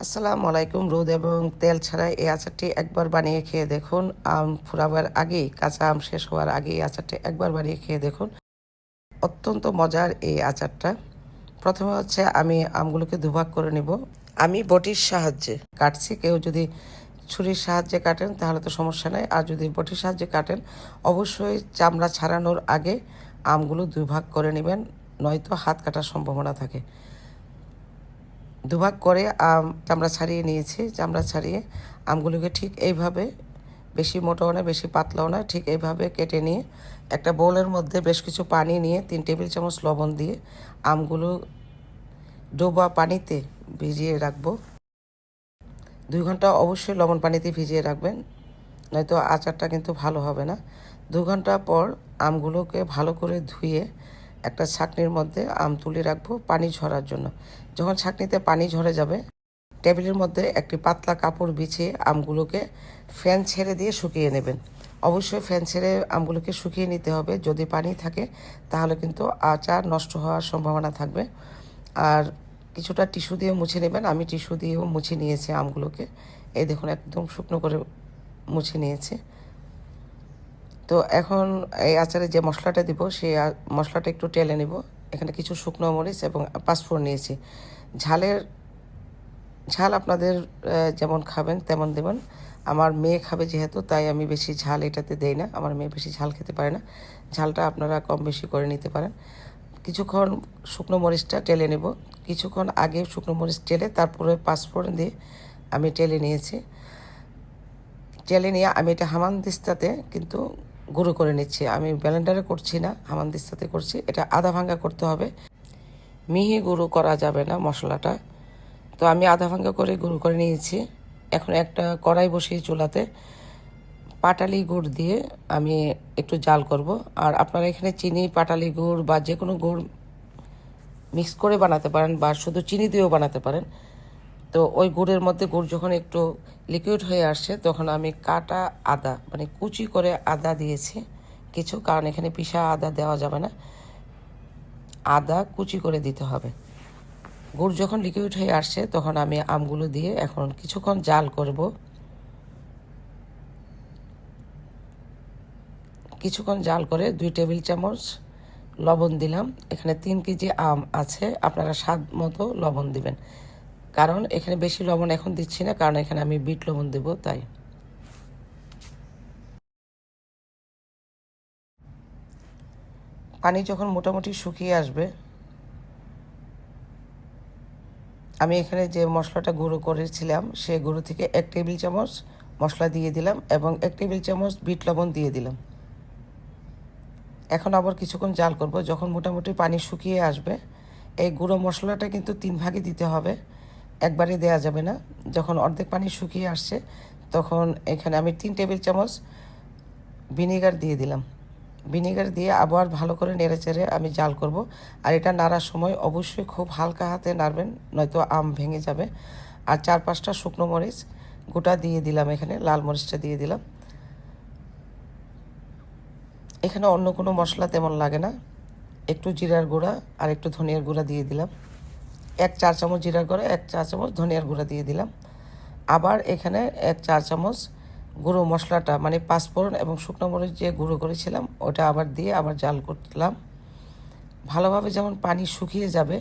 আসসালামু আলাইকুম। রোদ এবং তেল ছাড়া এই আচারটি একবার বানিয়ে খেয়ে দেখুন। আম ফুরাবার আগেই, কাঁচা আম শেষ হওয়ার আগেই এই আচারটি একবার বানিয়ে খেয়ে দেখুন। অত্যন্ত মজার এই আচারটা। প্রথমে হচ্ছে আমি আমগুলোকে দুভাগ করে নিব। আমি বটির সাহায্যে কাটছি। কেউ যদি ছুরির সাহায্যে কাটেন তাহলে তো সমস্যা নেই, আর যদি বটির সাহায্যে কাটেন অবশ্যই চামড়া ছাড়ানোর আগে আমগুলো দুই ভাগ করে নেবেন, নয়তো হাত কাটার সম্ভাবনা থাকে। দুভাগ করে চামড়া ছাড়িয়ে নিয়েছি। চামড়া ছাড়িয়ে আমগুলোকে ঠিক এইভাবে, বেশি মোটাও না বেশি পাতলাও না, ঠিক এইভাবে কেটে নিয়ে একটা বোলের মধ্যে বেশ কিছু পানি নিয়ে 3 টেবিল চামচ লবণ দিয়ে আমগুলো ডোবা পানিতে ভিজিয়ে রাখবো। 2 ঘন্টা অবশ্যই লবণ পানিতে ভিজিয়ে রাখবেন, নয়তো আচারটা কিন্তু ভালো হবে না। 2 ঘন্টা পর আমগুলোকে ভালো করে ধুয়ে একটা ছাঁকনির মধ্যে আম তুলে রাখবো পানি ঝরার জন্য। যখন ছাঁকনিতে পানি ঝরে যাবে, টেবিলের মধ্যে একটি পাতলা কাপড় বিছিয়ে আমগুলোকে ফ্যান ছেড়ে দিয়ে শুকিয়ে নেবেন। অবশ্যই ফ্যান ছেড়ে আমগুলোকে শুকিয়ে নিতে হবে। যদি পানি থাকে তাহলে কিন্তু আচার নষ্ট হওয়ার সম্ভাবনা থাকবে। আর কিছুটা টিস্যু দিয়ে মুছে নেবেন। আমি টিস্যু দিয়েও মুছে নিয়েছি আমগুলোকে। এই দেখুন, একদম শুকনো করে মুছে নিয়েছি। তো এখন এই আচারে যে মশলাটা দিব সেই মশলাটা একটু টেলে নিব। এখানে কিছু শুকনো মরিচ এবং পাঁচফোড়ন নিয়েছি। ঝাল আপনাদের যেমন খাবেন তেমন দেবেন। আমার মেয়ে খাবে যেহেতু, তাই আমি বেশি ঝাল এটাতে দেই না। আমার মেয়ে বেশি ঝাল খেতে পারে না। ঝালটা আপনারা কম বেশি করে নিতে পারেন। কিছুক্ষণ শুকনো মরিচটা টেলে নেব। কিছুক্ষণ আগে শুকনো মরিচ টেলে তারপরে পাঁচফোড়ন দিয়ে আমি টেলে নিয়েছি। টেলে নিয়ে আমি এটা হামানদিস্তাতে কিন্তু গুঁড়ো করে নিচ্ছি। আমি ব্লেন্ডারে করছি না, হামানদিস্তাতে করছি। এটা আধা ভাঙ্গা করতে হবে, মিহি গুঁড়ো করা যাবে না মশলাটা। তো আমি আধা ভাঙ্গা করে গুঁড়ো করে নিয়েছি। এখন একটা কড়াই বসিয়ে চুলাতে পাটালি গুড় দিয়ে আমি একটু জাল করব। আর আপনারা এখানে চিনি, পাটালি গুড় বা যে কোনো গুড় মিক্স করে বানাতে পারেন, বা শুধু চিনি দিয়েও বানাতে পারেন। তো ওই গুড়ের মধ্যে গুড় যখন একটু লিকুইড হয়ে আসছে, তখন আমি কাটা আদা, মানে কুচি করে আদা দিয়েছি কিছু, কারণ এখানে পিষা আদা দেওয়া যাবে না, আদা কুচি করে দিতে হবে। গুড় যখন লিকুইড হয়ে আসছে তখন আমি আমগুলো দিয়ে এখন কিছুক্ষণ জাল করব। কিছুক্ষণ জাল করে 2 টেবিল চামচ লবণ দিলাম। এখানে 3 কেজি আম আছে, আপনারা স্বাদ মতো লবণ দিবেন। কারণ এখানে বেশি লবণ এখন দিচ্ছি না, কারণ এখানে আমি বিট লবণ দেব, তাই। পানি যখন মোটামুটি শুকিয়ে আসবে, আমি এখানে যে মশলাটা গুঁড়ো করেছিলাম সেই গুঁড়ো থেকে 1 টেবিল চামচ মশলা দিয়ে দিলাম এবং 1 টেবিল চামচ বিট লবণ দিয়ে দিলাম। এখন আবার কিছুক্ষণ জাল করব। যখন মোটামুটি পানি শুকিয়ে আসবে, এই গুঁড়ো মশলাটা কিন্তু 3 ভাগে দিতে হবে, একবারে দেওয়া যাবে না। যখন অর্ধেক পানি শুকিয়ে আসছে তখন এখানে আমি 3 টেবিল চামচ ভিনেগার দিয়ে দিলাম। ভিনেগার দিয়ে আবার ভালো করে নেড়েচেড়ে আমি জাল করব। আর এটা নাড়ার সময় অবশ্যই খুব হালকা হাতে নাড়বেন, নয়তো আম ভেঙে যাবে। আর 4-5টা শুকনো মরিচ গোটা দিয়ে দিলাম, এখানে লাল মরিচটা দিয়ে দিলাম। এখানে অন্য কোনো মশলা তেমন লাগে না। একটু জিরার গুঁড়া আর একটু ধনিয়ার গুঁড়া দিয়ে দিলাম। 1 চা চামচ জিরার গুঁড়া, 1 চা চামচ ধনিয়ার গুঁড়া দিয়ে দিলাম। আবার এখানে 1 চা চামচ গুঁড়ো মশলাটা, মানে পাঁচফোড়ন এবং শুকনো মরিচ যে গুঁড়ো করেছিলাম ওটা আবার দিয়ে আবার জাল করলাম ভালোভাবে। যেমন পানি শুকিয়ে যাবে,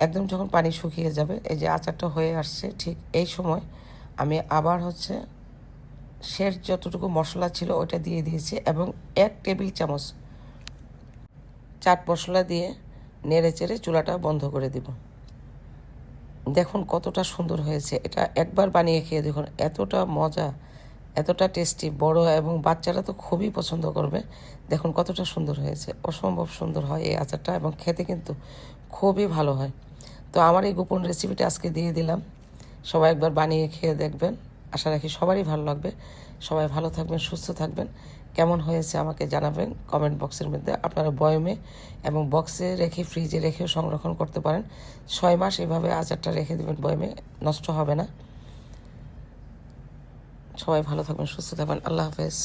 একদম যখন পানি শুকিয়ে যাবে, এই যে আচারটা হয়ে আসছে, ঠিক এই সময় আমি আবার শেষ যতটুকু মশলা ছিল ওটা দিয়ে দিয়েছি এবং 1 টেবিল চামচ চাট মশলা দিয়ে নেড়ে চেড়ে চুলাটা বন্ধ করে দিব। দেখুন কতটা সুন্দর হয়েছে। এটা একবার বানিয়ে খেয়ে দেখুন, এতটা মজা, এতটা টেস্টি। বড় এবং বাচ্চারা তো খুবই পছন্দ করবে। দেখুন কতটা সুন্দর হয়েছে, অসম্ভব সুন্দর হয় এই আচারটা, এবং খেতে কিন্তু খুবই ভালো হয়। তো আমার এই গোপন রেসিপিটা আজকে দিয়ে দিলাম। সবাই একবার বানিয়ে খেয়ে দেখবেন। আশা রাখি সবারই ভালো লাগবে। সবাই ভালো থাকবেন, সুস্থ থাকবেন। কেমন হয়েছে আমাকে জানাবেন কমেন্ট বক্সের মধ্যে। আপনারা বয়মে এবং বক্সে রেখে ফ্রিজে রেখেও সংরক্ষণ করতে পারেন। 6 মাস এভাবে আচারটা রেখে দেবেন বয়মে, নষ্ট হবে না। সবাই ভালো থাকবেন, সুস্থ থাকবেন। আল্লাহ হাফেজ।